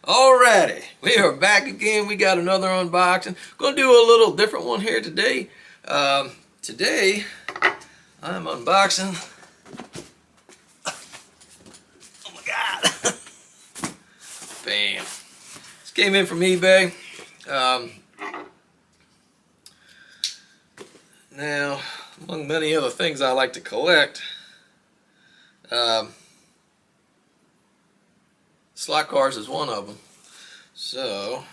Alrighty, we are back again. We got another unboxing. Gonna do a little different one here today. Today I'm unboxing. Oh my God! Bam! This came in from eBay. Now, among many other things I like to collect, slot cars is one of them. So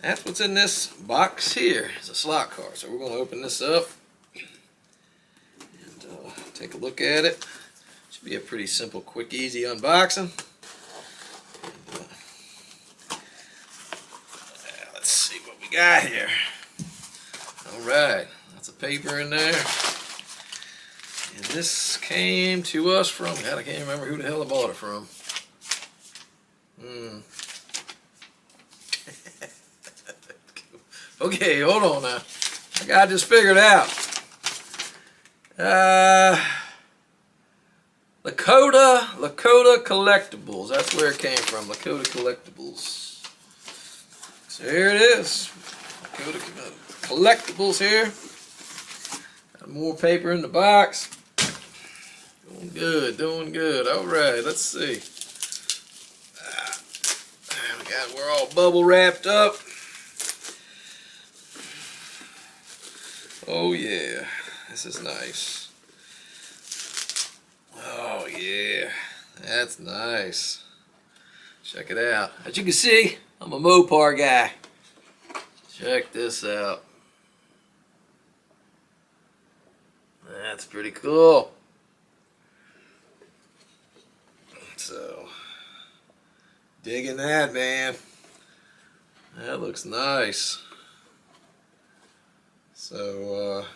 that's what's in this box here. It's a slot car. So we're going to open this up and take a look at it. Should be a pretty simple, quick, easy unboxing. And, let's see what we got here. All right, lots of paper in there. And this came to us from, God, I can't remember who the hell I bought it from. Okay, hold on now. I got this figured out. Lakota Collectibles. That's where it came from. Lakota Collectibles. So here it is. Lakota Collectibles here. Got more paper in the box. Doing good, doing good. All right, let's see. We're all bubble wrapped up. Oh yeah, this is nice. Oh yeah, that's nice. Check it out. As you can see, I'm a Mopar guy. Check this out. That's pretty cool. So, digging that, man. That looks nice. So,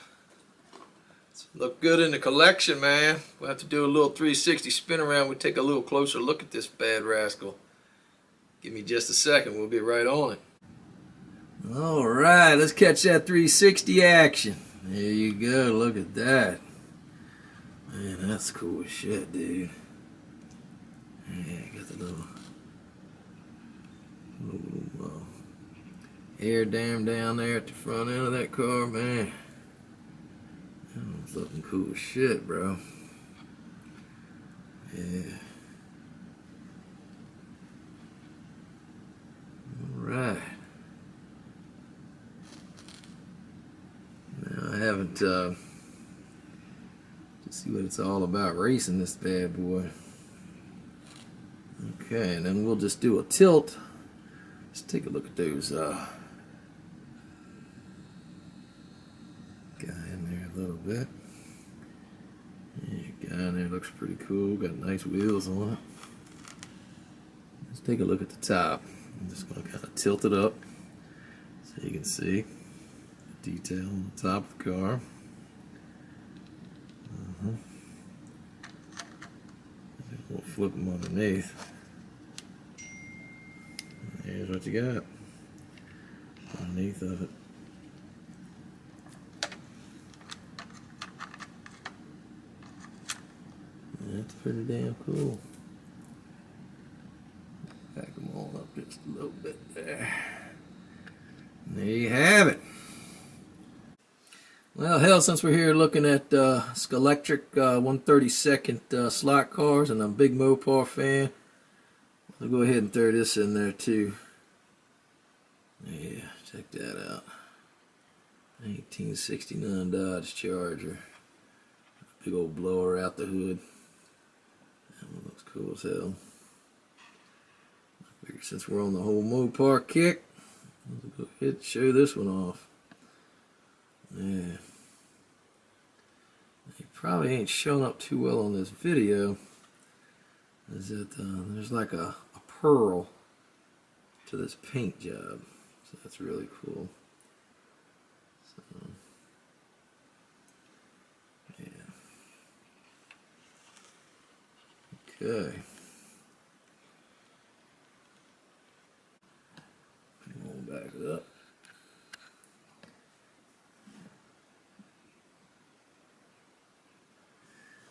look good in the collection, man. We'll have to do a little 360 spin around. We'll take a little closer look at this bad rascal. Give me just a second. We'll be right on it. All right, let's catch that 360 action. There you go. Look at that. Man, that's cool as shit, dude. Yeah, got the little air dam down there at the front end of that car, man. That's looking cool as shit, bro. Yeah. Alright. Now I haven't to see what it's all about racing this bad boy. Okay, and then we'll just do a tilt. Let's take a look at those guy in there a little bit. Yeah, guy in there looks pretty cool. Got nice wheels on it. Let's take a look at the top. I'm just going to kind of tilt it up so you can see the detail on the top of the car. We'll flip them underneath. Here's what you got underneath of it. That's pretty damn cool. Back them all up just a little bit there. And there you have it. Well, hell, since we're here looking at ScaleXtric 1/32 slot cars, and I'm a big Mopar fan, I'll go ahead and throw this in there too. Yeah, check that out. 1969 Dodge Challenger. Big old blower out the hood. That one looks cool as hell. I figure since we're on the whole Mopar kick, let's go ahead and show this one off. Yeah. It probably ain't showing up too well on this video. Is that there's like a pearl to this paint job. So that's really cool. So, yeah. Okay. We'll back it up.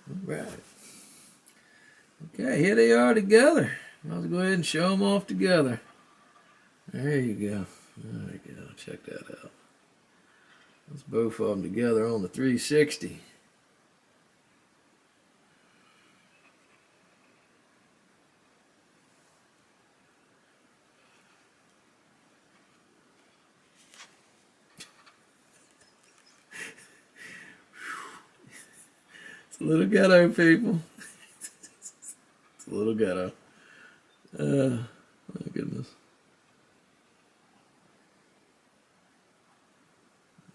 All right. Okay, here they are together. I'll go ahead and show them off together. There you go. There you go. Check that out. That's both of them together on the 360. It's a little ghetto, people. It's a little ghetto. My goodness.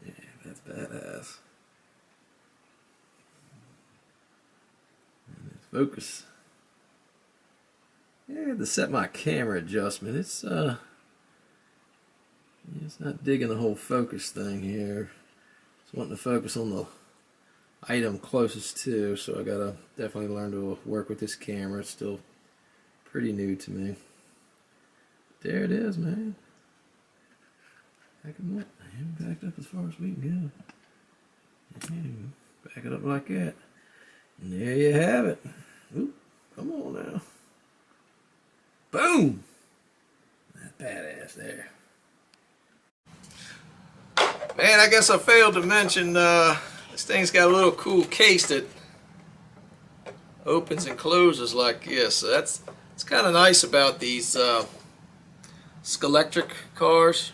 Yeah, that's badass. And it's focus. Yeah, I had to set my camera adjustment. It's not digging the whole focus thing here. It's wanting to focus on the item closest to, so I gotta definitely learn to work with this camera. It's still pretty new to me. There it is, man. Back it up. Backed up as far as we can go. And back it up like that. And there you have it. Oop, come on now. Boom! That's badass there. Man, I guess I failed to mention this thing's got a little cool case that opens and closes like this. So it's kind of nice about these ScaleXtric cars.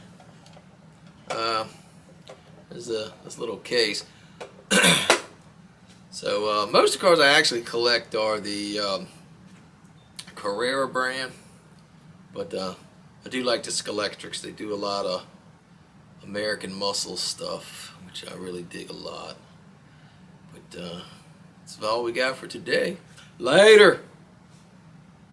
There's this little case. So most of the cars I actually collect are the Carrera brand, but I do like the ScaleXtrics. They do a lot of American muscle stuff, which I really dig a lot. But that's all we got for today. Later.